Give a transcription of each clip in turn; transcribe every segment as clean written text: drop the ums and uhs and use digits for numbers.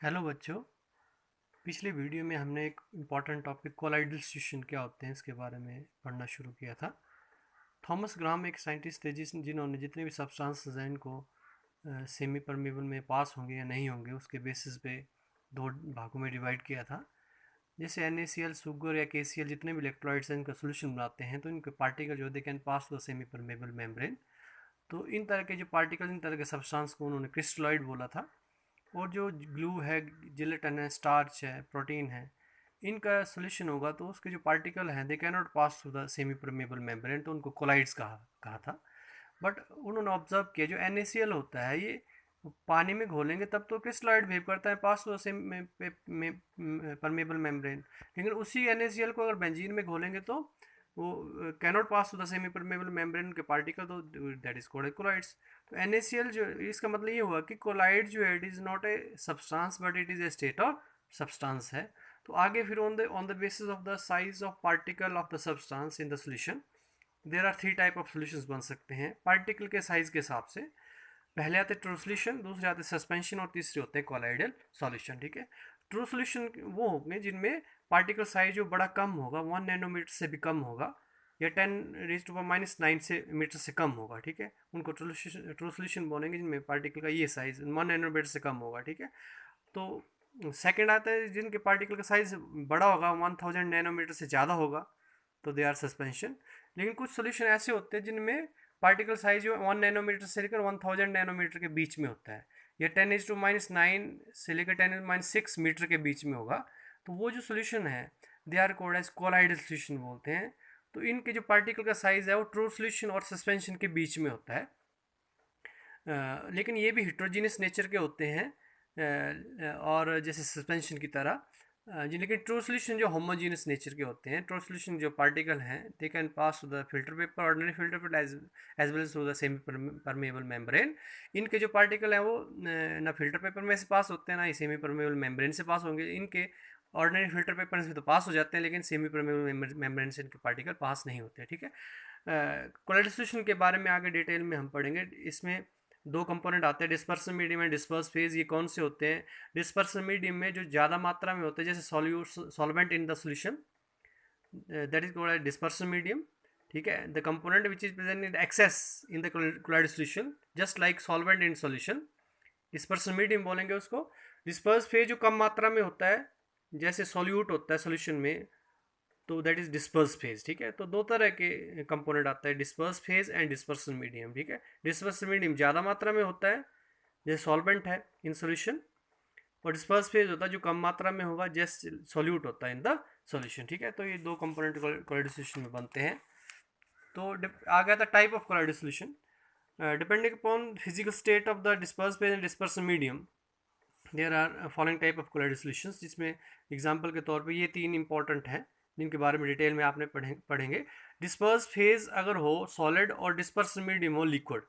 Hello बच्चों। पिछले video में हमने एक इम्पॉर्टेंट टॉपिक कोलाइडल डिस्ट्रीब्यूशन क्या होते हैं इसके बारे में पढ़ना शुरू किया था। थॉमस ग्राम एक साइंटिस्ट थे जिन्होंने जितने भी सब्सटेंस हैं इनको सेमी परमेबल में पास होंगे या नहीं होंगे उसके बेसिस पे दो भागों में डिवाइड किया था। जैसे NaCl, सुगर या KCl जितने भी इलेक्ट्रोलाइट्स हैं इनका सोल्यूशन बनाते हैं तो इनके पार्टिकल जो they can pass to semi permeable membrane. तो इन तरह के जो पार्टिकल, इन तरह के सब्सटेंस को उन्होंने क्रिस्टलॉइड बोला था। और जो ग्लू है, जिलेटिन है, स्टार्च है, प्रोटीन है, इनका सॉल्यूशन होगा तो उसके जो पार्टिकल हैं they can not pass through the semi permeable membrane, तो उनको कोलाइड्स कहा था। बट उन्होंने ऑब्जर्व किया जो NaCl होता है ये पानी में घोलेंगे तब तो क्रिस्टलॉइड बिहेव करता है पास टू सेमी परमेबल मेम्ब्रेन, लेकिन उसी NaCl को अगर बेंजीन में घोलेंगे तो वो cannot pass to the semi permeable membrane के पार्टिकल, तो दैट इज कॉल्ड कोलाइड्स। तो NaCl जो, इसका मतलब ये हुआ कि कोलाइड जो है it is not a substance but it is a state of substance है। तो आगे फिर on the basis of the size of particle of the substance in the solution there are three type of solutions बन सकते हैं particle के size के हिसाब से। पहले आते हैं ट्रू सोल्यूशन, दूसरे आते हैं सस्पेंशन और तीसरे होते हैं कोलाइडल सॉल्यूशन। ठीक है, ट्रू सोल्यूशन वो होंगे जिनमें पार्टिकल साइज जो बड़ा कम होगा, 1 नैनोमीटर से भी कम होगा या 10⁻⁹ से मीटर से कम होगा। ठीक है, उनको ट्रू सोल्यूशन बोलेंगे जिनमें पार्टिकल का ये साइज 1 नैनोमीटर से कम होगा। ठीक है, तो सेकंड आता है जिनके पार्टिकल का साइज बड़ा होगा, 1000 नैनोमीटर से ज़्यादा होगा, तो दे आर सस्पेंशन। लेकिन कुछ सोल्यूशन ऐसे होते हैं जिनमें पार्टिकल साइज जो 1 नैनोमीटर से लेकर 1000 नैनोमीटर के बीच में होता है या 10⁻⁹ से लेकर 10⁻6 मीटर के बीच में होगा। तो वो जो सोल्यूशन है they are called as colloidal solution बोलते हैं। तो इनके जो पार्टिकल का साइज है वो ट्रू सोल्यूशन और सस्पेंशन के बीच में होता है। लेकिन ये भी हिट्रोजीनियस नेचर के होते हैं और जैसे सस्पेंशन की तरह जी। लेकिन ट्रू सोल्यूशन जो होमोजीनियस नेचर के होते हैं, ट्रू सोल्यूशन जो पार्टिकल हैं they can pass through the filter paper, ordinary filter paper as well through the semi permeable membrane. इनके जो पार्टिकल हैं वो ना फिल्टर पेपर में से पास होते हैं ना ही सेमी परमेबल मेम्ब्रेन से पास होंगे। इनके ऑर्डिनरी फिल्टर पेपर से तो पास हो जाते हैं लेकिन सेमी परमेबल मेम्ब्रेन से इनके पार्टिकल पास नहीं होते। ठीक है, कोलाइडल सॉल्यूशन के बारे में आगे डिटेल में हम पढ़ेंगे। इसमें दो कंपोनेंट आते हैं, dispersion medium and disperse phase. ये कौन से होते हैं? डिस्पर्सन मीडियम में जो ज़्यादा मात्रा में होते हैं, जैसे solvent in the solution, that is called dispersion medium. ठीक है, the component which is present in excess in the colloidal solution just like solvent in solution, dispersion medium बोलेंगे उसको। डिस्पर्स फेज जो कम मात्रा में होता है जैसे सॉल्यूट होता है सॉल्यूशन में, तो दैट इज डिस्पर्स फेज। ठीक है, तो दो तरह के कंपोनेंट आता है, disperse phase and dispersion medium. ठीक है, डिस्पर्सन मीडियम ज़्यादा मात्रा में होता है जैसे सॉल्वेंट है इन सॉल्यूशन, और डिस्पर्स फेज होता है जो कम मात्रा में होगा जैसे सॉल्यूट होता है इन द सॉल्यूशन। ठीक है, तो ये दो कंपोनेंट कोलाइडल सॉल्यूशन में बनते हैं। तो आ गया था type of colloidal solution. Depending upon physical state of the disperse phase and dispersion medium there are following type of colloidal solutions, जिसमें एग्जांपल के तौर पे ये तीन इंपॉर्टेंट हैं जिनके बारे में डिटेल में आपने पढ़ेंगे। डिस्पर्स फेज अगर हो सॉलिड और डिस्पर्सन मीडियम हो लिक्विड,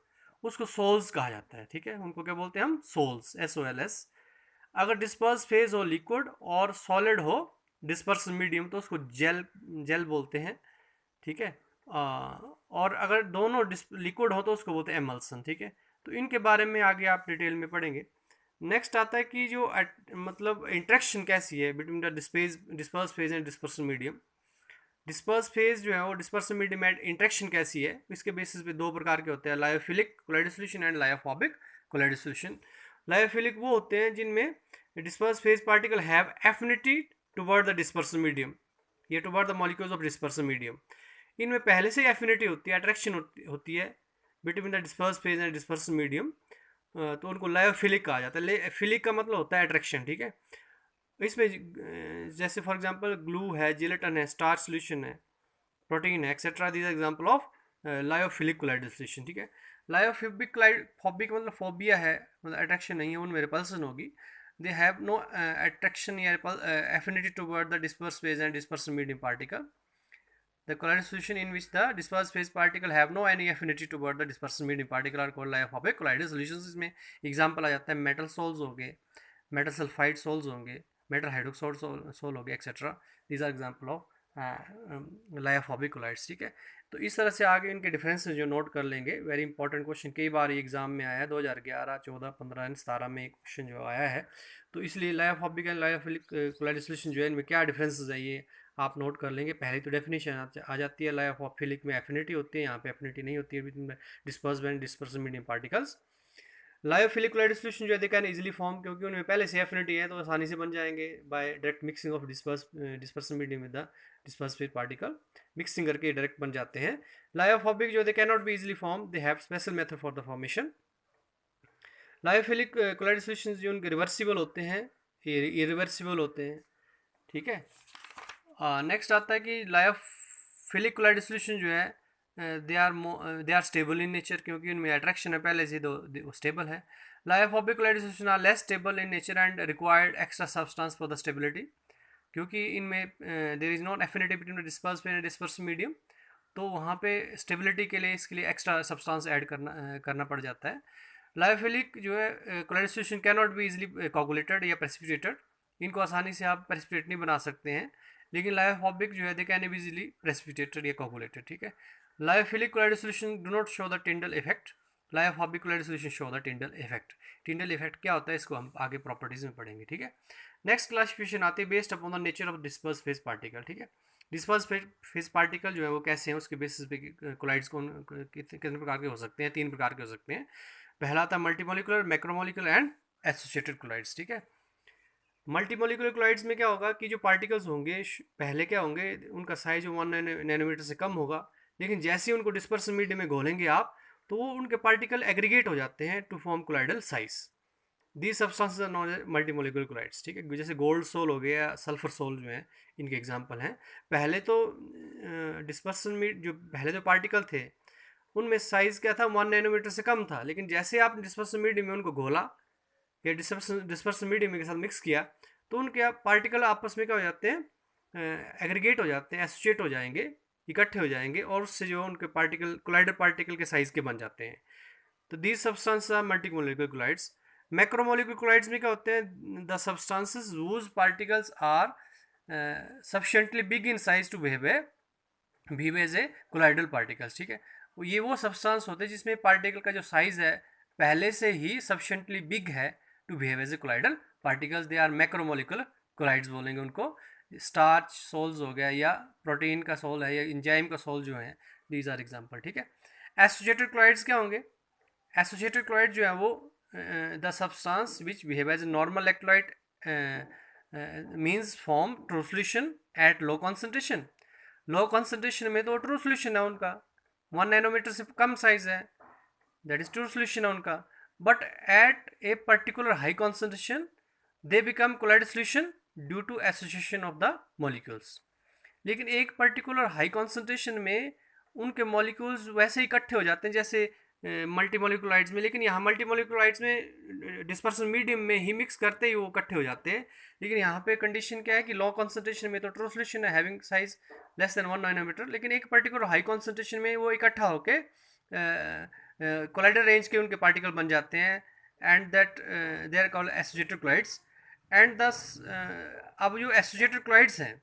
उसको सोल्स कहा जाता है। ठीक है, उनको क्या बोलते हैं हम? Sols, SOLS। अगर डिस्पर्स फेज हो लिक्विड और सॉलिड हो डिस्पर्सन मीडियम तो उसको जेल जेल बोलते हैं। ठीक है, और अगर दोनों लिक्विड हो तो उसको बोलते हैं एमल्सन। ठीक है, तो इनके बारे में आगे आप डिटेल में पढ़ेंगे। नेक्स्ट आता है कि जो मतलब इंट्रैक्शन कैसी है between the disperse phase and dispersion medium. Disperse phase जो है वो डिस्पर्सन मीडियम में इंट्रैक्शन कैसी है, इसके बेसिस पे दो प्रकार के होते हैं, lyophilic colloidal solution and lyophobic colloidal solution. Lyophilic वो होते हैं जिनमें disperse phase particle have affinity toward the dispersion medium या toward the molecules of dispersion medium. इनमें पहले से एफिनिटी होती है, अट्रैक्शन होती है between the disperse phase and dispersion medium, तो उनको लायोफिलिक कहा जाता है। फिलिक का मतलब होता है अट्रैक्शन। ठीक है, इसमें जैसे फॉर एग्जांपल ग्लू है, जिलेटिन है, स्टार्च सॉल्यूशन है, प्रोटीन है, etcetera, these example of lyophilic colloidal solution. ठीक है, लायोफोबिक फोबिक मतलब फोबिया है, मतलब अट्रैक्शन नहीं है, उनमें रिपल्सन होगी। दे हैव नो अट्रैक्शन या affinity toward the disperse phase and dispersion medium particle. The colloidal solution in which the dispersed phase particle have no any affinity toward the dispersion medium particle are called lyophobic colloidal solutions। इसमें example आ जाता है metal sols हो गए, metal sulphide sols होंगे, metal hydroxide sol हो गए, etcetera. These are example of lyophobic colloids, ठीक है। तो इस तरह से आगे इनके डिफरेंसेस जो नोट कर लेंगे, वेरी इंपॉर्टेंट क्वेश्चन, कई बार ये एग्जाम में आया है, 2011, 14, 15, 17 में क्वेश्चन जो आया है। तो इसलिए lyophobic and lyophilic colloid distribution जो है इनमें क्या डिफरेंसेस है ये आप नोट कर लेंगे। पहली तो डेफिनेशन आ जाती है, लायोफिलिक में एफिनिटी होती है, यहाँ पे एफिनिटी नहीं होती है disperse and dispersion medium particles. Lyophilic colloid distribution जो है दे कैन इजीली फॉर्म, क्योंकि उनमें पहले से एफिनिटी है तो आसानी से बन जाएंगे by direct mixing of dispersion medium with the dispersive particle, mixing करके डायरेक्ट बन जाते हैं। लायोफोबिक जो they can not be easily form, they have special method for the formation. Lyophilic colloid distribution जो उनके रिवर्सिबल होते हैं, इरिवर्सिबल होते हैं, ठीक है। नेक्स्ट आता है कि लायोफिलिक कोलाइड डिस्ट्रीब्यूशन जो है they are stable in nature, क्योंकि उनमें अट्रैक्शन है पहले से, वो स्टेबल है। Lyophobic colloid distribution are less stable in nature and required extra substance for the stability, क्योंकि इनमें there is not affinity between disperse and disperse medium, तो वहाँ पे स्टेबिलिटी के लिए इसके लिए एक्स्ट्रा सब्सटेंस ऐड करना पड़ जाता है। लायोफिलिक जो है colloid distribution can not be easily coagulated या प्रेसिपिटेटेड, इनको आसानी से आप प्रेसिपिटेट नहीं बना सकते हैं। लेकिन लायोफोबिक जो है they can be easily precipitated या कोगुलेटेड, ठीक है। Lyophilic colloid distribution do not show the Tyndall effect, lyophobic colloid distribution show the Tyndall effect. Tyndall effect क्या होता है इसको हम आगे प्रॉपर्टीज में पढ़ेंगे, ठीक है। नेक्स्ट क्लासिफिकेशन आती है based upon the nature of disperse phase particle, ठीक है। डिस्पर्स फेज पार्टिकल जो है वो कैसे हैं उसके बेसिस पे कोलाइड्स कितने प्रकार के हो सकते हैं, 3 प्रकार के हो सकते हैं। पहला था मल्टीमोलिकुलर, मैक्रोमोलिकुलर एंड एसोसिएटेड कोलाइड्स, ठीक है। मल्टीमोलिकुलर कोलाइड्स में क्या होगा कि जो पार्टिकल्स होंगे पहले क्या होंगे, उनका साइज 1 नैनोमीटर से कम होगा, लेकिन जैसे ही उनको डिस्पर्सन मीडियम में घोलेंगे आप, तो वो उनके पार्टिकल एग्रीगेट हो जाते हैं to form colloidal size. These substances are non multimolecular colloids, ठीक है। जैसे गोल्ड सोल हो गया, सल्फर सोल जो है, इनके एग्जांपल हैं। पहले तो डिस्पर्सन में जो पहले जो पार्टिकल थे उनमें साइज़ क्या था, 1 नैनोमीटर से कम था, लेकिन जैसे आप डिस्पर्सन मीडियम में उनको घोला या डिस्पर्सन मीडियम के साथ मिक्स किया, तो उनके पार्टिकल आपस में क्या हो जाते हैं, एग्रीगेट हो जाते हैं, एसोसिएट हो जाएंगे, इकट्ठे हो जाएंगे, और उससे जो उनके पार्टिकल कोलाइडर पार्टिकल के साइज़ के बन जाते हैं। तो these substance are multimolecular colloids. Macromolecular colloids में क्या होते हैं, the substances whose particles are sufficiently big in size to behave as a colloidal particles, ठीक है। ये वो सब्सटेंस होते हैं जिसमें पार्टिकल का जो साइज है पहले से ही सफिशिएंटली बिग है to behave as a colloidal particles, they are macromolecular colloids बोलेंगे उनको। स्टार्च सोल्स हो गया, या प्रोटीन का सोल है, या इंजाइम का सोल जो है, दीज आर एग्जांपल, ठीक है। एसोसिएटेड कोलाइड्स क्या होंगे, एसोसिएटेड क्लोराइड जो है वो the substance which behave as normal electrolyte means form true solution at low concentration. Low concentration में तो ट्रू सॉल्यूशन है उनका, 1 नैनोमीटर से कम साइज है, दैट इज ट्रू सॉल्यूशन है उनका। But at a particular high concentration they become colloid solution due to association of the molecules. लेकिन एक पर्टिकुलर हाई कॉन्सेंट्रेशन में उनके मॉलिक्यूल्स वैसे इकट्ठे हो जाते हैं जैसे मल्टीमोलिकुलाइड्स में, लेकिन यहाँ मल्टीमोलिकुलाइड्स में डिस्पर्सन मीडियम में ही मिक्स करते ही वो इकट्ठे हो जाते हैं। लेकिन यहाँ पे कंडीशन क्या है कि लो कॉन्सेंट्रेशन में तो ट्रू सॉल्यूशन है having size less than 1 nanometer, लेकिन एक पर्टिकुलर हाई कॉन्सेंट्रेशन में वो इकट्ठा होके कोलाइडल रेंज के उनके पार्टिकल बन जाते हैं, and that they are called associated colloids. And thus अब जो एसोसिएटेड कोलाइड्स हैं,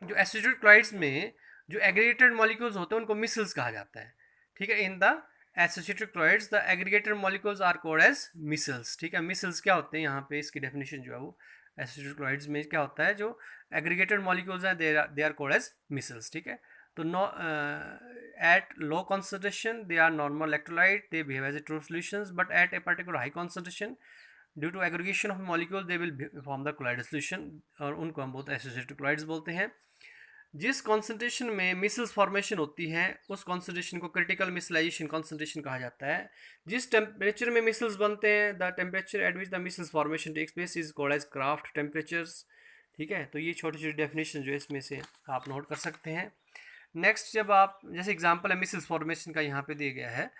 जो एसोसिएटेड कोलाइड्स में जो एग्रीगेटेड मॉलिक्यूल्स होते हैं उनको मिसल्स कहा जाता है, ठीक है। In the associated chlorides the aggregated molecules are called as micelles, ठीक है। मिसल्स क्या होते हैं, यहाँ पे इसकी डेफिनेशन जो है वो एसोसिएटेड क्लोराइड्स में क्या होता है, जो एग्रीगेटेड मॉलिक्यूल्स हैं they are called as micelles, ठीक है। तो no at low concentration they are normal electrolyte, they behave as a true solutions, but at a particular high concentration due to aggregation of molecule they will form the colloidal solution, और उनको हम बोलते हैं associated chlorides बोलते हैं। जिस concentration में micelles formation होती है उस कॉन्सेंट्रेशन को क्रिटिकल मिसलाइजेशन कॉन्सेंट्रेशन कहा जाता है। जिस टेम्परेचर में मिसल्स बनते हैं, the temperature at which the micelles formation takes place is called as Krafft temperatures, ठीक है। तो ये छोटी छोटी डेफिनेशन जो है इसमें से आप नोट कर सकते हैं। नेक्स्ट, जब आप जैसे एग्जांपल है मिसल्स फॉर्मेशन का यहाँ पे दिया गया है,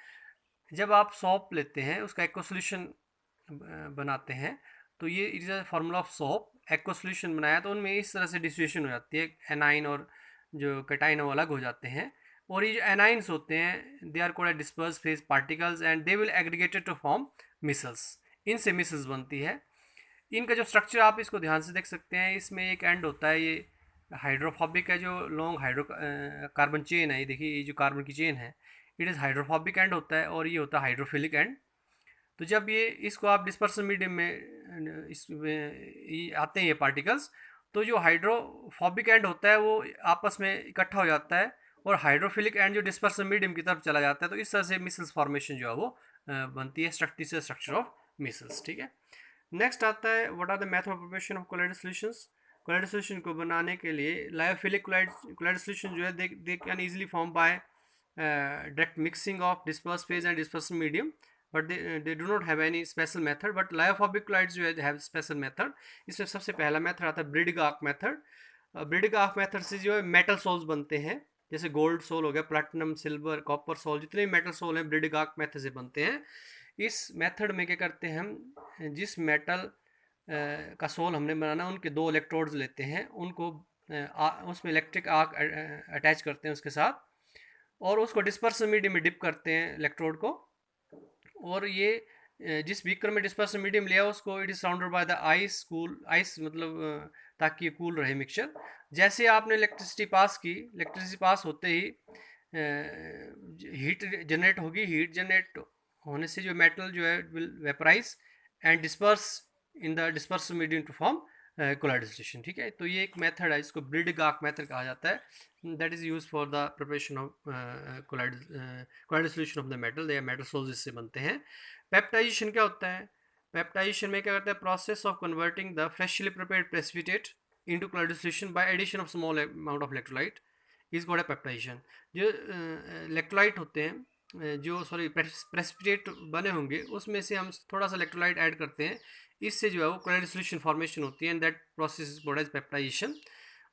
जब आप सॉप लेते हैं उसका एक्वा सॉल्यूशन बनाते हैं, तो ये is a formula of shop, aqua solution बनाया तो उनमें इस तरह से डिस्ट्रीब्यूशन हो जाती है, एनाइन और जो कैटाइन वो अलग हो जाते हैं, और ये जो एनाइन्स होते हैं they are called disperse phase particles and they will aggregated to form micelles, इनसे मिसल्स बनती है। इनका जो स्ट्रक्चर आप इसको ध्यान से देख सकते हैं, इसमें एक एंड होता है ये हाइड्रोफोबिक है, जो लॉन्ग हाइड्रो कार्बन चेन है, ये देखिए ये जो कार्बन की चेन है, इट इज़ हाइड्रोफोबिक एंड होता है, और ये होता है हाइड्रोफिलिक एंड। तो जब ये इसको आप डिस्पर्सन मीडियम में इसमें ये आते हैं ये पार्टिकल्स, तो जो हाइड्रोफोबिक एंड होता है वो आपस में इकट्ठा हो जाता है, और हाइड्रोफिलिक एंड जो डिस्पर्सन मीडियम की तरफ चला जाता है, तो इस तरह से मिसल्स फॉर्मेशन जो है वो बनती है, स्ट्रक्चर ऑफ मिसल्स। ठीक है। नेक्स्ट आता है what are the method of preparation of colloidal solutions. Colloidal solution को बनाने के लिए लायोफिलिक कोलाइडल सॉल्यूशन जो है they can easily form by direct mixing of disperse phase and dispersion medium, but they do not have any special method. But lyophobic colloids जो है have special method. इसमें सबसे पहला मेथड आता है ब्रिडिग-आर्क method. ब्रिडिग-आर्क method से जो है मेटल सोल्स बनते हैं, जैसे गोल्ड सोल हो गया, प्लैटिनम, सिल्वर, कॉपर सोल, जितने भी मेटल सोल हैं ब्रिडिग-आर्क मेथड से बनते हैं। इस मेथड में क्या करते हैं हम, जिस मेटल का सोल हमने बनाना उनके 2 इलेक्ट्रोड्स लेते हैं, उनको उसमें इलेक्ट्रिक आर्क अटैच करते हैं उसके साथ, और उसको डिस्पर्सन मीडियम में डिप करते हैं इलेक्ट्रोड को। और ये जिस बीकर में डिस्पर्सन मीडियम लिया उसको it is surrounded by the ice, cool ice मतलब ताकि ये कूल रहे मिक्सचर। जैसे आपने इलेक्ट्रिसिटी पास की, इलेक्ट्रिसिटी पास होते ही हीट जनरेट होगी, हीट जनरेट होने से जो मेटल जो है will vaporize and disperse in the dispersion medium to form colloidal solution. ठीक है। तो ये एक मेथड है, इसको ब्रिडिग-आर्क मेथड कहा जाता है, that is use for the preparation of colloidal solution of the metal. They metal sols इससे बनते हैं। पेप्टाइजेशन क्या होता है? पेप्टाइजेशन में क्या करता है, process of converting the freshly prepared precipitate into colloidal solution by addition of small amount of electrolyte is called peptization. जो इलेक्ट्रोलाइट होते हैं, जो सॉरी प्रेसिपिटेट बने होंगे उसमें से हम थोड़ा सा इलेक्ट्रोलाइट ऐड करते हैं, इससे जो है वो कोलाइडल सॉल्यूशन फॉर्मेशन होती है, and that process is called as peptization.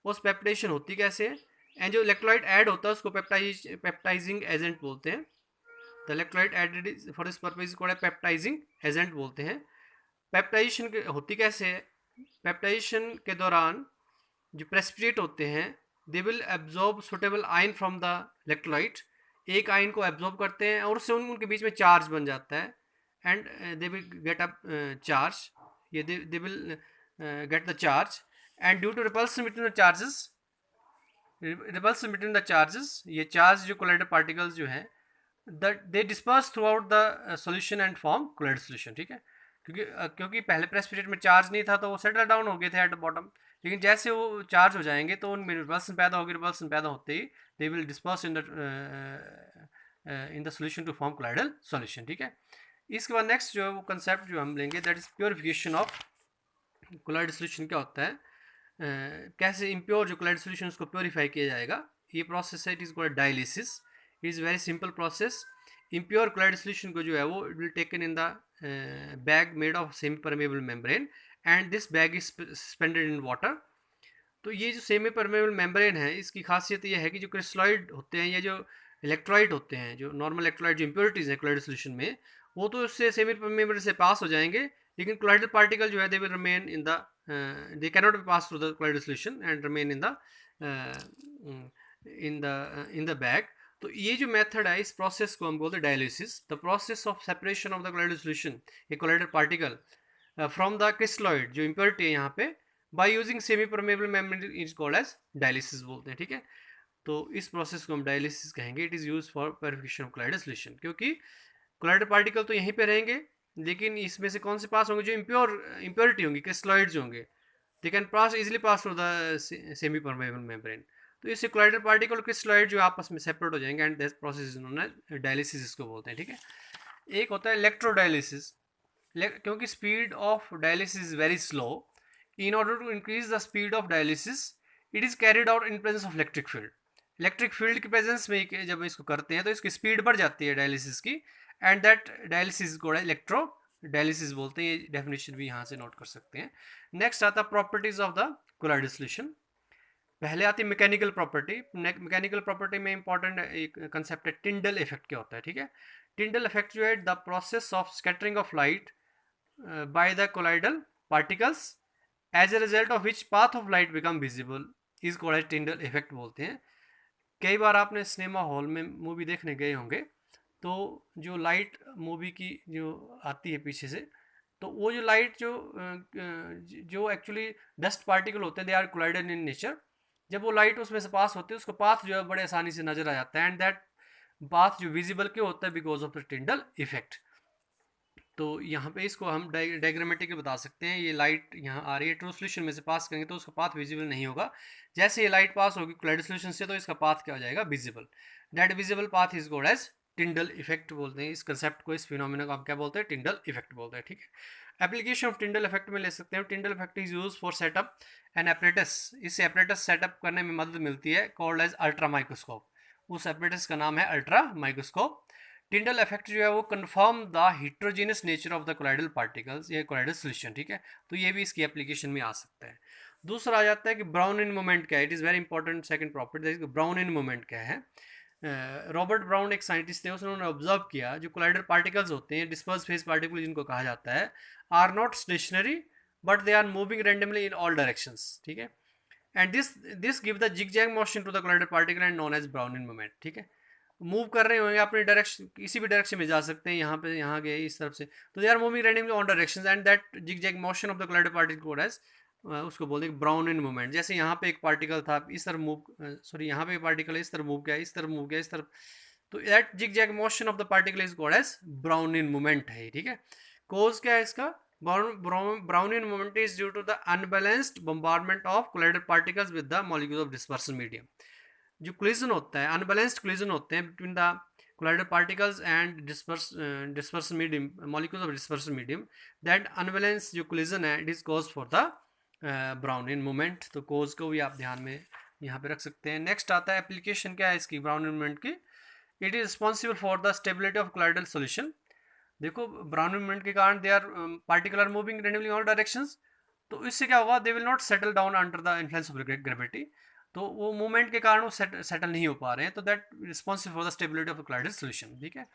उस पेप्टाइजेशन होती कैसे है, एंड जो इलेक्ट्रोलाइट ऐड होता है उसको पेप्टाइजिंग एजेंट बोलते हैं। The electrolyte added for this purpose is called peptizing agent बोलते हैं। पेप्टाइजेशन होती कैसे है, पेप्टाइजेशन के दौरान जो प्रेसिपिटेट होते हैं they will absorb suitable ion from the electrolyte, एक आयन को एब्जॉर्ब करते हैं और उससे उनके बीच में चार्ज बन जाता है, and they will get up charge, ये they will get the charge, and due to repulsion between the charges, repulsion between the charges, ये चार्ज जो कोलाइडल पार्टिकल्स जो हैं that they disperse throughout the solution and form colloidal solution. ठीक है। क्योंकि पहले precipitate में charge नहीं था तो वो सेटल डाउन हो गए थे एट द बॉटम, लेकिन जैसे वो चार्ज हो जाएंगे तो उनमें रिपल्सन पैदा होगी, रिपल्सन पैदा होते ही they will disperse in the solution to form colloidal solution. ठीक है। इसके बाद नेक्स्ट जो है वो कंसेप्ट जो हम लेंगे that is purification of colloidal solution. क्या होता है, कैसे इम्प्योर जो कोलाइडल सॉल्यूशन उसको प्योरीफाई किया जाएगा, ये प्रोसेस है, it is called dialysis. It is very simple process. Impure colloidal solution को जो है वो will taken in the bag made of semi permeable membrane, and this bag is suspended in water. तो ये जो सेमी परमेबल मेम्ब्रेन है इसकी खासियत ये है कि जो क्रिस्टलॉइड होते हैं या जो इलेक्ट्रोलाइट होते हैं, जो नॉर्मल इलेक्ट्रोलाइट जो इम्प्योरिटीज़ है कोलाइडल सॉल्यूशन में, वो तो उससे सेमी परमेबल से पास हो जाएंगे, लेकिन कोलाइडल पार्टिकल जो है they will remain in the, they cannot be passed through the colloidal solution and remain in the in the bag. तो ये जो मेथड है इस प्रोसेस को हम बोलते हैं dialysis. The process of separation of the colloidal solution, a colloidal particle from the crystalloid जो इम्प्योरिटी है यहाँ पे, by using semi permeable membrane is called as dialysis बोलते हैं। ठीक है। तो इस प्रोसेस को हम डायलिसिस कहेंगे। It is use for purification of colloidal solution, क्योंकि कोलाइडल पार्टिकल तो यहीं पे रहेंगे, लेकिन इसमें से कौन से पास होंगे, जो इम्प्योरिटी होंगी, क्रिस्टलॉइड्स होंगे, दे can pass easily pass through the semi permeable membrane. तो इससे कोलाइडल पार्टिकल और क्रिस्टलॉइड जो आपस में सेपरेट हो जाएंगे, and this process is known as dialysis इसको बोलते हैं। ठीक है। एक होता है इलेक्ट्रोडायलिसिस। क्योंकि speed of dialysis is very slow, in order to increase the speed of dialysis it is carried out in presence of electric field. Electric field की प्रेजेंस में जब इसको करते हैं तो इसकी स्पीड बढ़ जाती है डायलिसिस की, एंड दैट डायलिसिस को इलेक्ट्रो डायलिसिस बोलते हैं। ये डेफिनेशन भी यहाँ से नोट कर सकते हैं। नेक्स्ट आता है properties of the colloidal solution. पहले आती है मैकेनिकल प्रॉपर्टी। मैकेनिकल प्रॉपर्टी में इंपॉर्टेंट एक कंसेप्ट है टिंडल इफेक्ट। क्या होता है, ठीक है। टिंडल इफेक्ट जो है the process of scattering of light by the colloidal particles as a result of which path of light become visible is called Tyndall effect बोलते हैं। कई बार आपने सिनेमा हॉल में मूवी देखने गए होंगे, तो जो लाइट मूवी की जो आती है पीछे से, तो वो जो लाइट जो एक्चुअली डस्ट पार्टिकल होते हैं, they are colloidal in nature, जब वो लाइट उसमें से पास होती है उसका पाथ जो है बड़े आसानी से नजर आ जाता है, एंड दैट पाथ जो विजिबल क्यों होता है, because of the Tyndall effect. तो यहाँ पे इसको हम डायग्रामेटिकली बता सकते हैं, ये लाइट यहाँ आ रही है, ट्रू सॉल्यूशन में से पास करेंगे तो उसका पाथ विजिबल नहीं होगा। जैसे ये लाइट पास होगी कोलाइडल सॉल्यूशन से तो इसका पाथ क्या हो जाएगा, visible. That visible path is called as Tyndall effect बोलते हैं। इस कंसेप्ट को, इस फिनोमेना को आप क्या बोलते हैं, टिंडल इफेक्ट बोलते हैं। ठीक है, एप्लीकेशन ऑफ टिंडल इफेक्ट में ले सकते हैं, Tyndall effect is use for setup an apparatus. इस एपरेटस सेटअप करने में मदद मिलती है, कॉल्ड एज अल्ट्रा माइक्रोस्कोप। उस एपरेटस का नाम है अल्ट्रा माइक्रोस्कोप। टिंडल इफेक्ट जो है वो confirm the heterogeneous nature of the colloidal particles या कोलाइडल सॉल्यूशन। ठीक है, तो ये भी इसकी एप्लीकेशन में आ सकता है। दूसरा आ जाता है कि ब्राउन इन मोमेंट क्या है। It is very important second property, brown in moment क्या है। रॉबर्ट ब्राउन एक साइंटिस्ट थे, उसने ऑब्जर्व किया जो कोलाइडल पार्टिकल्स होते हैं, डिस्पर्स फेज पार्टिकल जिनको कहा जाता है, are not stationary but they are moving randomly in all directions. ठीक है, and this give the zigzag motion to the colloidal particle and known as Brownian moment. ठीक है, मूव कर रहे होंगे अपने डायरेक्शन, किसी भी डायरेक्शन में जा सकते हैं, यहाँ पे यहाँ गए इस तरफ से, तो they are moving randomly on directions and that zigzag motion of the colloidal particle called as, उसको बोलते हैं ब्राउन इन मूवमेंट। जैसे यहाँ पे एक पार्टिकल था इस तरफ मूव, सॉरी यहाँ पे एक पार्टिकल इस तरफ मूव किया, इस तरफ मूव किया, इस तरफ, तो that zigzag motion of the particle is called as Brownian movement है। ठीक है, कोज क्या है इसका, Brownian movement is due to the unbalanced bombardment of colloidal particles with the molecules of dispersion medium. जो collision होता है, unbalanced collision होते हैं between the colloidal particles and dispersion medium, molecules of dispersion medium, that unbalance जो collision है it is cause for the brown in movement. तो कोज को भी आप ध्यान में यहाँ पे रख सकते हैं। नेक्स्ट आता है एप्लीकेशन क्या है इसकी ब्राउन इन मूवमेंट की। It is responsible for the stability of colloidal solution. देखो ब्राउन इन मूवमेंट के कारण they are particle are moving randomly all directions, तो इससे क्या होगा, they will not settle down under the influence of gravity. तो वो मूवमेंट के कारण वो सेटल नहीं हो पा रहे हैं, तो that responsible for the stability of colloidal solution. ठीक है,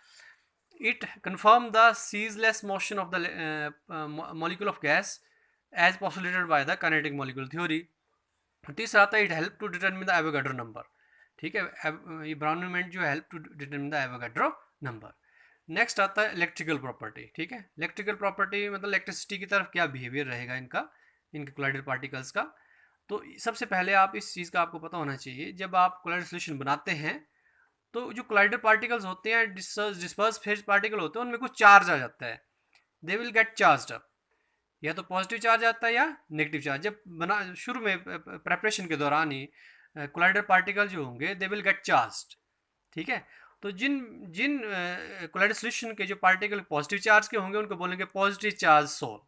it confirm the ceaseless motion of the molecule of gas as postulated by the kinetic molecule theory. तीसरा आता है it help to determine the Avogadro number. ठीक है, ये Brown movement जो help to determine the Avogadro number. Next आता है electrical property. ठीक है, इलेक्ट्रिकल प्रॉपर्टी मतलब इलेक्ट्रिसिटी की तरफ क्या बिहेवियर रहेगा इनका, इनके कोलाइडल पार्टिकल्स का। तो सबसे पहले आप इस चीज़ का आपको पता होना चाहिए, जब आप कोलाइडल सॉल्यूशन बनाते हैं तो जो कोलाइडल पार्टिकल्स होते हैं, डिस्पर्स फेज पार्टिकल होते हैं, उनमें कुछ चार्ज आ जाता है, दे विल गेट चार्ज्ड अप। या तो पॉजिटिव चार्ज आता है या नेगेटिव चार्ज। जब बना शुरू में प्रेपरेशन के दौरान ही कोलाइडल पार्टिकल जो होंगे दे विल गेट चार्ज्ड। ठीक है, तो जिन जिन कोलाइडल सॉल्यूशन के जो पार्टिकल पॉजिटिव चार्ज के होंगे उनको बोलेंगे पॉजिटिव चार्ज सोल।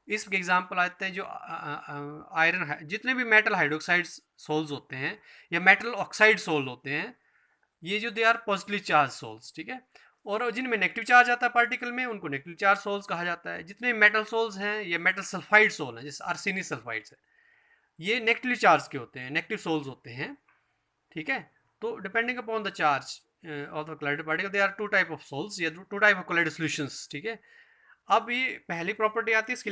इसके एग्जाम्पल आते हैं जो आयरन, जितने भी मेटल हाइड्रोक्साइड सोल्स होते हैं या मेटल ऑक्साइड सोल होते हैं, ये जो they are positively charge sols. ठीक है, और जिनमें नेगेटिव चार्ज आता है पार्टिकल में उनको नेगेटिव चार्ज सोल्स कहा जाता है। जितने मेटल सोल्स हैं ये मेटल सल्फाइड सोल हैं, जैसे आर्सेनिक सल्फाइड्स है, ये नेगेटिवली चार्ज के होते हैं, नेगेटिव सोल्स होते हैं। ठीक है, तो depending upon the charge of the colloidal particle they are two type of sols या two type of colloidal solutions. ठीक है, अब ये पहली प्रॉपर्टी आती है इसकी